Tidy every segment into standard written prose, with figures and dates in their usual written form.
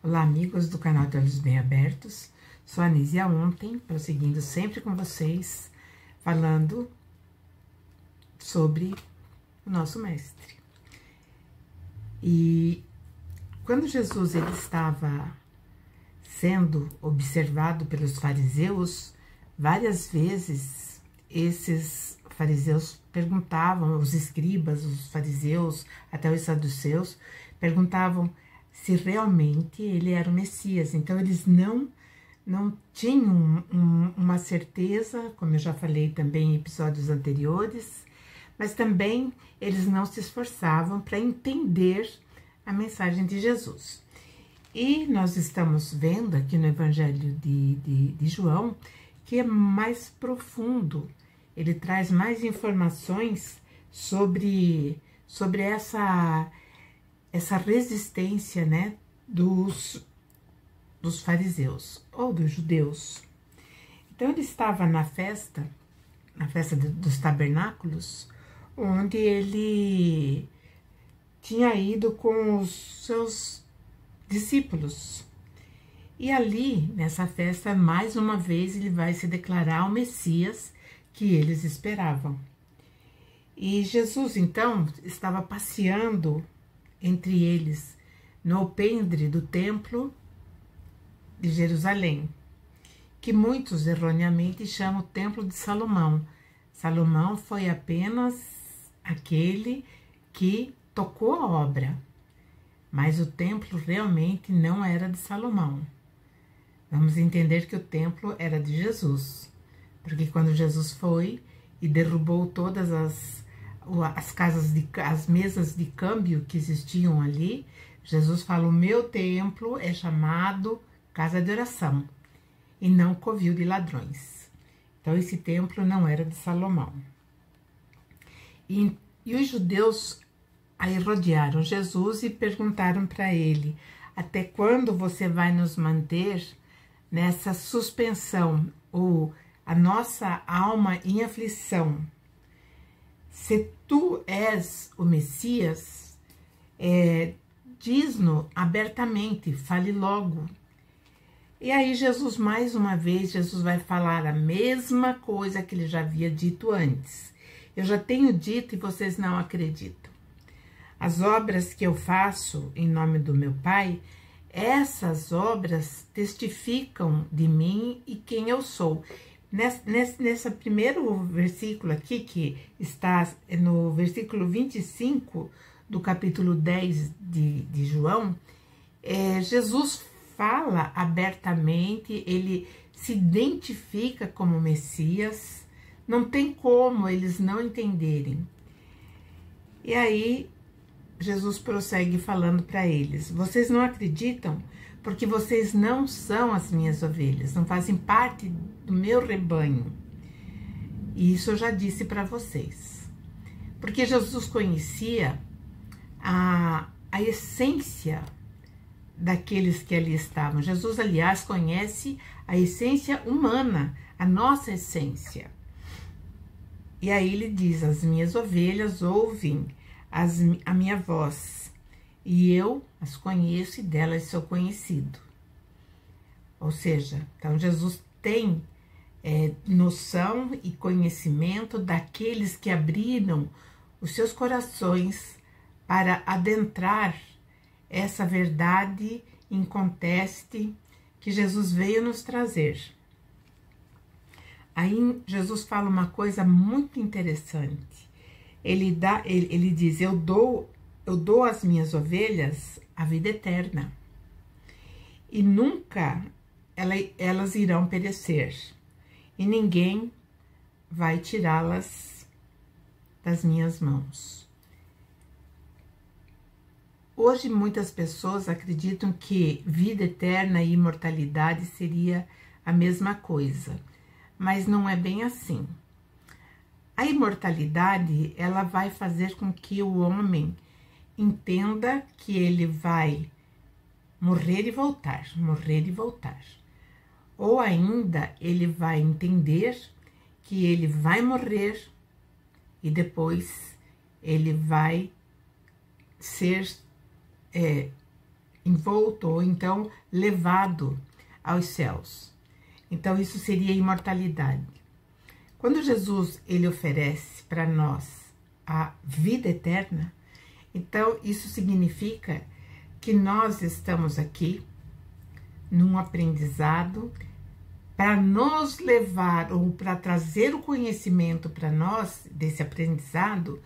Olá, amigos do canal de Olhos Bem Abertos. Sou a Anísia Ontem, prosseguindo sempre com vocês, falando sobre o nosso mestre. E quando Jesus ele estava sendo observado pelos fariseus, várias vezes esses fariseus perguntavam, os escribas, os fariseus, até os saduceus, perguntavam se realmente ele era o Messias. Então, eles não tinham uma certeza, como eu já falei também em episódios anteriores, mas também eles não se esforçavam para entender a mensagem de Jesus. E nós estamos vendo aqui no Evangelho de João que é mais profundo, ele traz mais informações sobre essa resistência, né, dos fariseus ou dos judeus. Então ele estava na festa dos tabernáculos, onde ele tinha ido com os seus discípulos. E ali, nessa festa, mais uma vez ele vai se declarar o Messias que eles esperavam. E Jesus, então, estava passeando entre eles, no alpendre do templo de Jerusalém, que muitos erroneamente chamam o Templo de Salomão. Salomão foi apenas aquele que tocou a obra, mas o templo realmente não era de Salomão. Vamos entender que o templo era de Jesus, porque quando Jesus foi e derrubou todas as mesas de câmbio que existiam ali, Jesus falou: meu templo é chamado casa de oração e não covil de ladrões. Então esse templo não era de Salomão. E os judeus aí rodearam Jesus e perguntaram para ele: até quando você vai nos manter nessa suspensão, ou a nossa alma em aflição? Se tu és o Messias, diz-nos abertamente, fale logo. E aí Jesus, mais uma vez, Jesus vai falar a mesma coisa que ele já havia dito antes. Eu já tenho dito e vocês não acreditam. As obras que eu faço em nome do meu Pai, essas obras testificam de mim e quem eu sou. Nesse primeiro versículo aqui, que está no versículo 25 do capítulo 10 de João, Jesus fala abertamente, ele se identifica como Messias, não tem como eles não entenderem. E aí Jesus prossegue falando para eles: vocês não acreditam porque vocês não são as minhas ovelhas, não fazem parte do meu rebanho. E isso eu já disse para vocês. Porque Jesus conhecia a essência daqueles que ali estavam. Jesus, aliás, conhece a essência humana, a nossa essência. E aí ele diz: as minhas ovelhas ouvem a minha voz, e eu as conheço e delas sou conhecido. Ou seja, então Jesus tem noção e conhecimento daqueles que abriram os seus corações para adentrar essa verdade inconteste que Jesus veio nos trazer. Aí Jesus fala uma coisa muito interessante. Ele diz: eu dou às minhas ovelhas a vida eterna, e nunca elas irão perecer, e ninguém vai tirá-las das minhas mãos. Hoje muitas pessoas acreditam que vida eterna e imortalidade seria a mesma coisa, mas não é bem assim. A imortalidade, ela vai fazer com que o homem entenda que ele vai morrer e voltar, morrer e voltar. Ou ainda ele vai entender que ele vai morrer e depois ele vai ser envolto ou então levado aos céus. Então isso seria imortalidade. Quando Jesus ele oferece para nós a vida eterna, então isso significa que nós estamos aqui num aprendizado para nos levar ou para trazer o conhecimento para nós desse aprendizado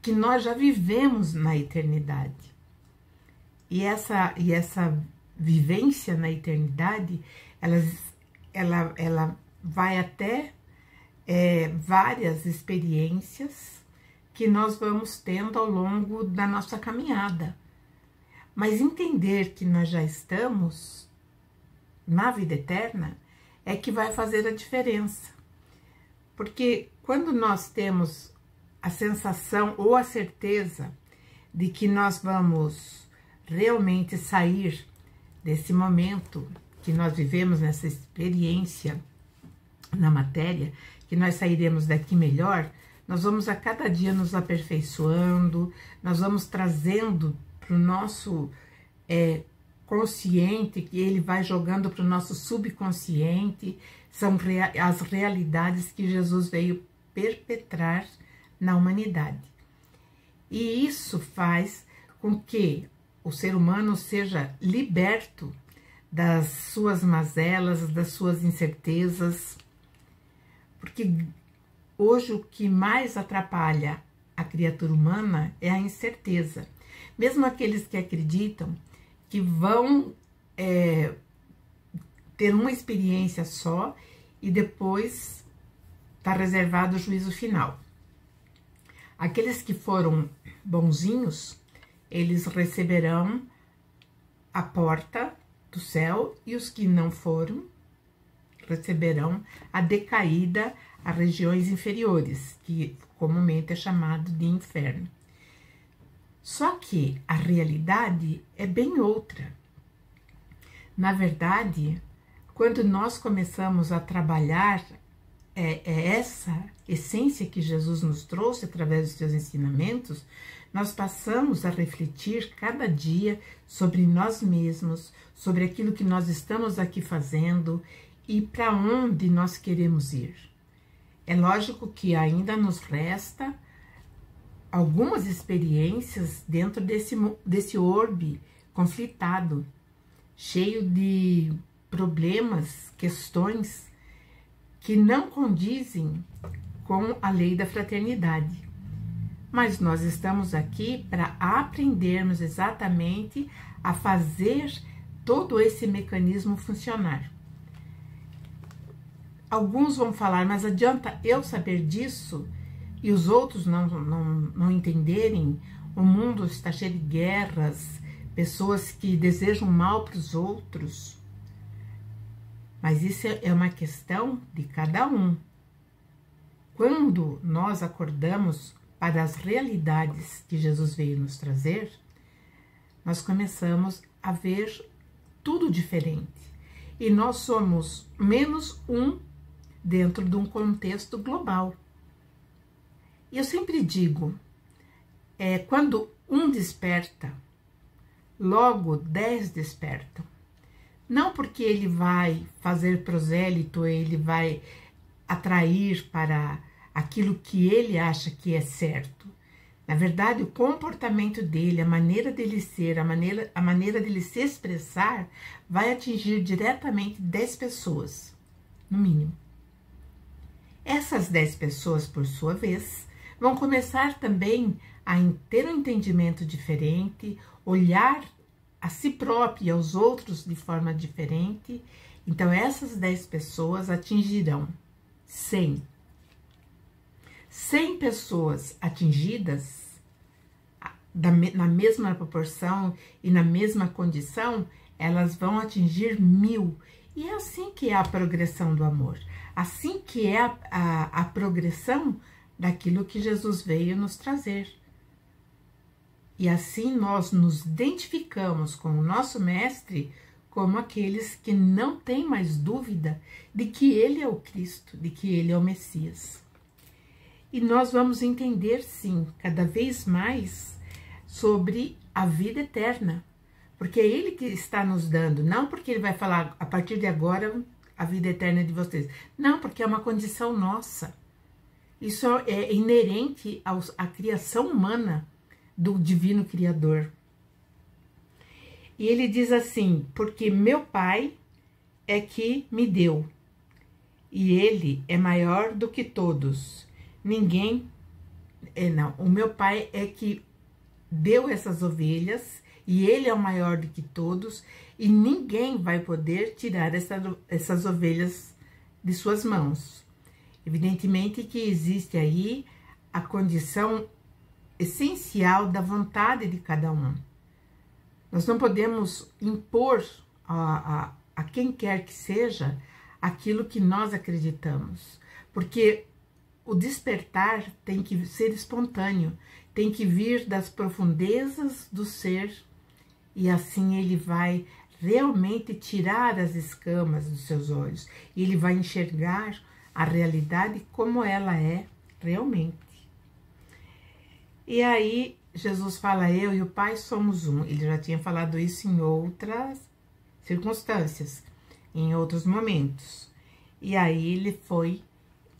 que nós já vivemos na eternidade. E essa vivência na eternidade, ela vai até várias experiências que nós vamos tendo ao longo da nossa caminhada. Mas entender que nós já estamos na vida eterna é que vai fazer a diferença. Porque quando nós temos a sensação ou a certeza de que nós vamos realmente sair desse momento que nós vivemos, nessa experiência na matéria, que nós sairemos daqui melhor, nós vamos a cada dia nos aperfeiçoando, nós vamos trazendo para o nosso consciente, que ele vai jogando para o nosso subconsciente, são as realidades que Jesus veio perpetrar na humanidade. E isso faz com que o ser humano seja liberto das suas mazelas, das suas incertezas, porque hoje o que mais atrapalha a criatura humana é a incerteza. Mesmo aqueles que acreditam que vão ter uma experiência só e depois está reservado o juízo final. Aqueles que foram bonzinhos, eles receberão a porta do céu, e os que não foram receberão a decaída a regiões inferiores, que comumente é chamado de inferno. Só que a realidade é bem outra. Na verdade, quando nós começamos a trabalhar essa essência que Jesus nos trouxe através dos seus ensinamentos, nós passamos a refletir cada dia sobre nós mesmos, sobre aquilo que nós estamos aqui fazendo e para onde nós queremos ir. É lógico que ainda nos resta algumas experiências dentro desse orbe conflitado, cheio de problemas, questões que não condizem com a lei da fraternidade. Mas nós estamos aqui para aprendermos exatamente a fazer todo esse mecanismo funcionar. Alguns vão falar, mas adianta eu saber disso e os outros não entenderem? O mundo está cheio de guerras, pessoas que desejam mal para os outros. Mas isso é uma questão de cada um. Quando nós acordamos para as realidades que Jesus veio nos trazer, nós começamos a ver tudo diferente. E nós somos menos um dentro de um contexto global. E eu sempre digo, quando um desperta, logo 10 despertam. Não porque ele vai fazer prosélito, ele vai atrair para aquilo que ele acha que é certo. Na verdade, o comportamento dele, a maneira dele ser, a maneira dele se expressar, vai atingir diretamente 10 pessoas, no mínimo. Essas 10 pessoas, por sua vez, vão começar também a ter um entendimento diferente, olhar a si próprio e aos outros de forma diferente. Então, essas 10 pessoas atingirão 100. 100 pessoas atingidas na mesma proporção e na mesma condição, elas vão atingir 1000. E é assim que é a progressão do amor. Assim que é a progressão daquilo que Jesus veio nos trazer. E assim nós nos identificamos com o nosso Mestre como aqueles que não têm mais dúvida de que Ele é o Cristo, de que Ele é o Messias. E nós vamos entender, sim, cada vez mais sobre a vida eterna, Porque é Ele que está nos dando, não porque Ele vai falar, a partir de agora, a vida eterna é de vocês. Não, porque é uma condição nossa. Isso é inerente à criação humana do Divino Criador. E ele diz assim, porque meu Pai é que me deu, e Ele é maior do que todos. O meu Pai é que deu essas ovelhas, e Ele é o maior do que todos, e ninguém vai poder tirar essas ovelhas de suas mãos. Evidentemente que existe aí a condição essencial da vontade de cada um. Nós não podemos impor a quem quer que seja aquilo que nós acreditamos, porque o despertar tem que ser espontâneo, tem que vir das profundezas do ser, e assim ele vai realmente tirar as escamas dos seus olhos, e ele vai enxergar a realidade como ela é realmente. E aí Jesus fala, eu e o Pai somos um. Ele já tinha falado isso em outras circunstâncias, em outros momentos. E aí ele foi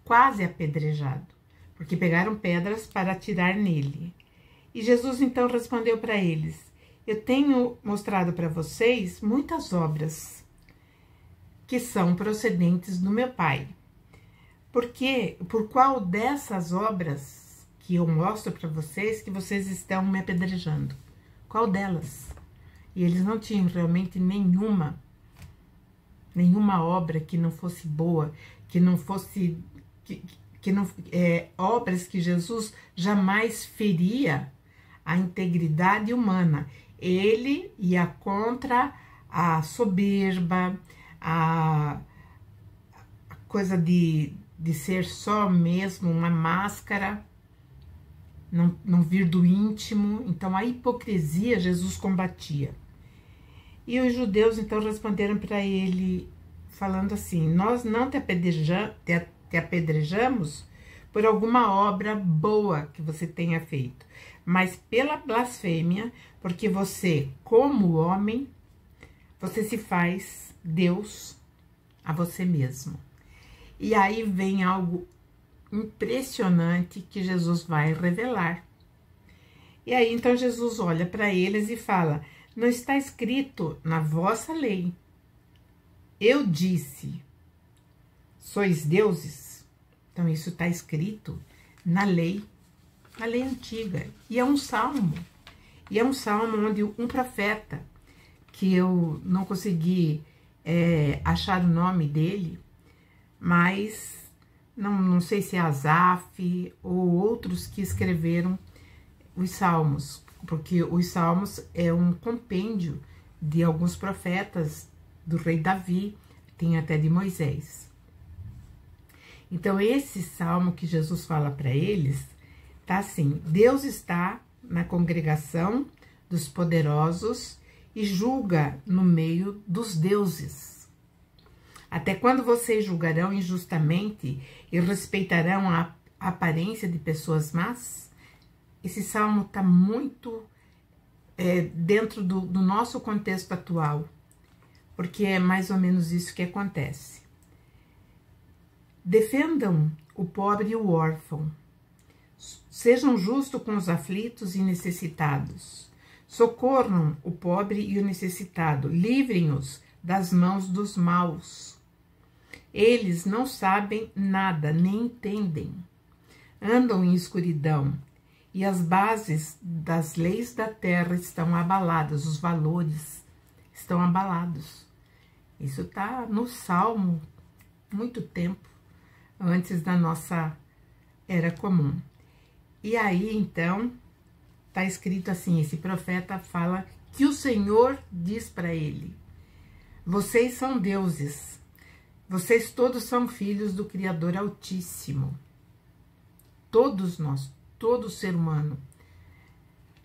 quase apedrejado, porque pegaram pedras para atirar nele. E Jesus então respondeu para eles, eu tenho mostrado para vocês muitas obras que são procedentes do meu Pai. Por qual dessas obras que eu mostro para vocês que vocês estão me apedrejando? Qual delas? E eles não tinham realmente nenhuma obra que não fosse boa, que não fosse obras que Jesus jamais feria a integridade humana. Ele ia contra a soberba, a coisa de ser só mesmo uma máscara, não vir do íntimo. Então a hipocrisia Jesus combatia. E os judeus então responderam para ele, falando assim, nós não te apedrejamos por alguma obra boa que você tenha feito, mas pela blasfêmia, porque você, como homem, você se faz Deus a você mesmo. E aí vem algo impressionante que Jesus vai revelar. E aí então Jesus olha para eles e fala, não está escrito na vossa lei, eu disse, sois deuses? Então isso está escrito na lei antiga, e é um salmo onde um profeta, que eu não consegui achar o nome dele, mas não sei se é Asaf ou outros que escreveram os salmos, porque os salmos é um compêndio de alguns profetas, do rei Davi, tem até de Moisés. Então esse salmo que Jesus fala para eles, tá assim, Deus está na congregação dos poderosos e julga no meio dos deuses. Até quando vocês julgarão injustamente e respeitarão a aparência de pessoas más? Esse salmo está muito dentro do nosso contexto atual, porque é mais ou menos isso que acontece. Defendam o pobre e o órfão, sejam justos com os aflitos e necessitados, socorram o pobre e o necessitado, livrem-os das mãos dos maus. Eles não sabem nada, nem entendem, andam em escuridão, e as bases das leis da terra estão abaladas, os valores estão abalados. Isso está no Salmo, muito tempo antes da nossa era comum. E aí, então, está escrito assim, esse profeta fala que o Senhor diz para ele, vocês são deuses, vocês todos são filhos do Criador Altíssimo, todos nós, todo ser humano.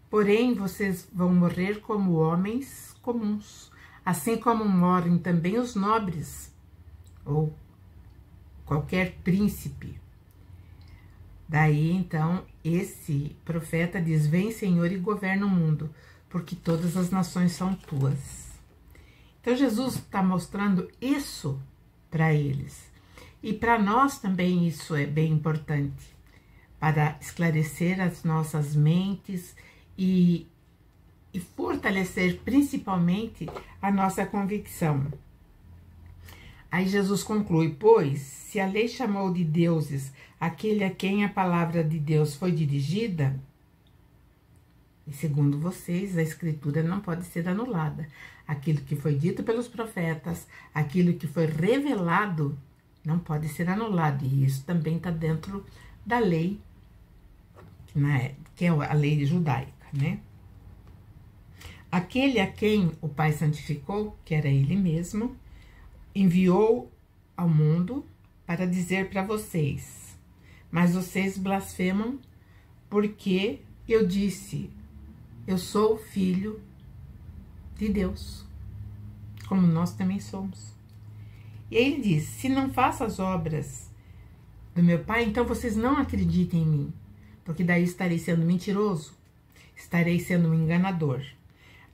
Porém, vocês vão morrer como homens comuns, assim como morrem também os nobres, ou qualquer príncipe. Daí, então, esse profeta diz, vem, Senhor, e governa o mundo. porque todas as nações são tuas. Então Jesus está mostrando isso para eles. E para nós também isso é bem importante, para esclarecer as nossas mentes e fortalecer principalmente a nossa convicção. Aí Jesus conclui: pois, se a lei chamou de deuses aquele a quem a palavra de Deus foi dirigida, e segundo vocês, a escritura não pode ser anulada. Aquilo que foi dito pelos profetas, aquilo que foi revelado, não pode ser anulado. E isso também está dentro da lei, que é a lei judaica, né? Aquele a quem o Pai santificou, que era Ele mesmo, enviou ao mundo para dizer para vocês: mas vocês blasfemam porque eu disse, eu sou o Filho de Deus, como nós também somos. E aí ele diz: se não faço as obras do meu Pai, então vocês não acreditem em mim, porque daí estarei sendo mentiroso, estarei sendo um enganador.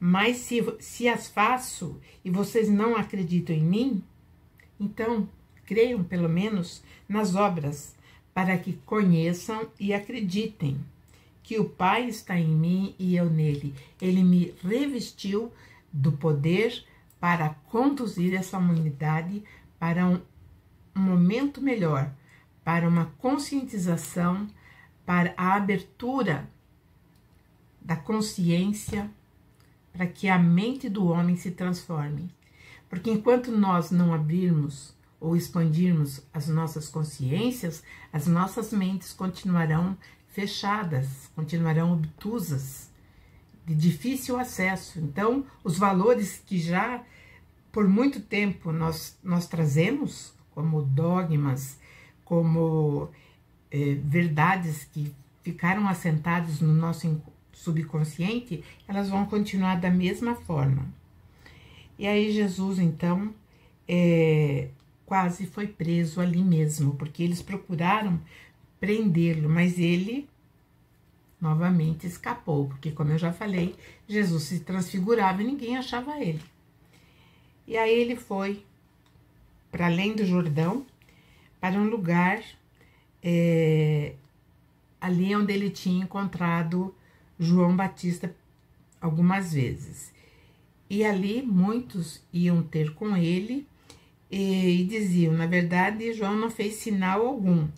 Mas se as faço e vocês não acreditam em mim, então creiam pelo menos nas obras, para que conheçam e acreditem que o Pai está em mim e eu nele. Ele me revestiu do poder para conduzir essa humanidade para um momento melhor, para uma conscientização, para a abertura da consciência, para que a mente do homem se transforme. Porque enquanto nós não abrirmos ou expandirmos as nossas consciências, as nossas mentes continuarão fechadas, continuarão obtusas, de difícil acesso. Então, os valores que já por muito tempo nós trazemos, como dogmas, como verdades que ficaram assentadas no nosso subconsciente, elas vão continuar da mesma forma. E aí Jesus, então, quase foi preso ali mesmo, porque eles procuraram prendê-lo, mas ele novamente escapou, porque, como eu já falei, Jesus se transfigurava e ninguém achava ele. E aí ele foi para além do Jordão, para um lugar ali onde ele tinha encontrado João Batista algumas vezes. E ali muitos iam ter com ele e diziam: na verdade, João não fez sinal algum,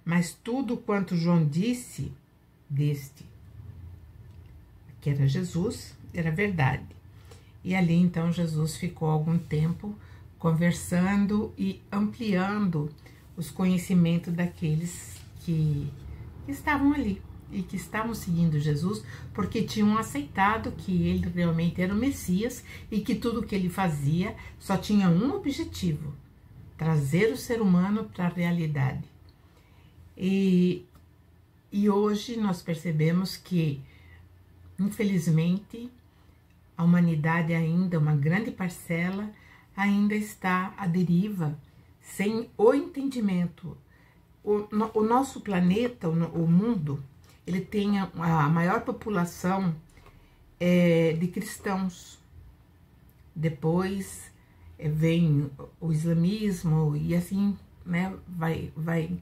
mas tudo quanto João disse deste, que era Jesus, era verdade. E ali então Jesus ficou algum tempo conversando e ampliando os conhecimentos daqueles que estavam ali e que estavam seguindo Jesus, porque tinham aceitado que ele realmente era o Messias e que tudo que ele fazia só tinha um objetivo: trazer o ser humano para a realidade. E hoje nós percebemos que, infelizmente, a humanidade ainda, uma grande parcela, ainda está à deriva, sem o entendimento. O nosso planeta, o mundo, ele tem a maior população de cristãos. Depois vem o islamismo e assim, né, vai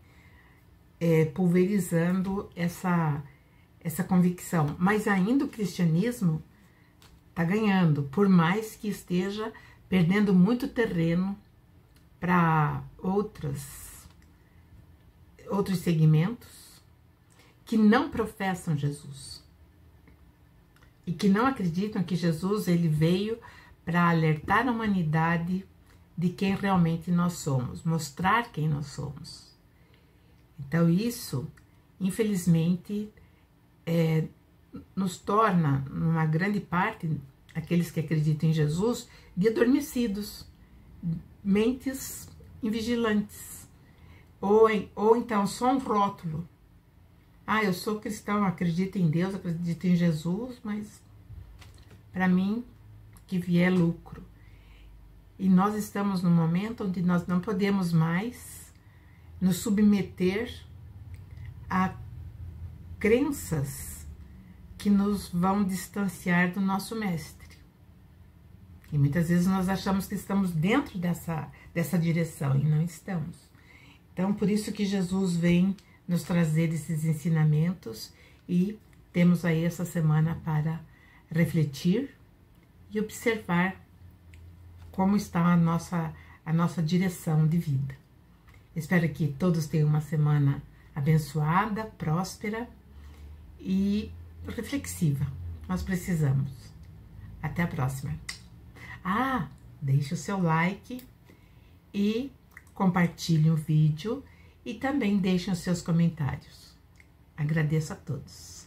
pulverizando essa convicção. Mas ainda o cristianismo está ganhando, por mais que esteja perdendo muito terreno para outros segmentos que não professam Jesus e que não acreditam que Jesus ele veio para alertar a humanidade de quem realmente nós somos, mostrar quem nós somos. Então isso, infelizmente, nos torna, numa grande parte, aqueles que acreditam em Jesus, de adormecidos, mentes invigilantes, ou então só um rótulo. Eu sou cristão, acredito em Deus, acredito em Jesus, mas para mim que vier lucro. E nós estamos num momento onde nós não podemos mais nos submeter a crenças que nos vão distanciar do nosso mestre. E muitas vezes nós achamos que estamos dentro dessa direção e não estamos. Então, por isso que Jesus vem nos trazer esses ensinamentos e temos aí essa semana para refletir e observar como está a nossa direção de vida. Espero que todos tenham uma semana abençoada, próspera e reflexiva. Nós precisamos. Até a próxima. Deixe o seu like e compartilhe o vídeo e também deixem os seus comentários. Agradeço a todos.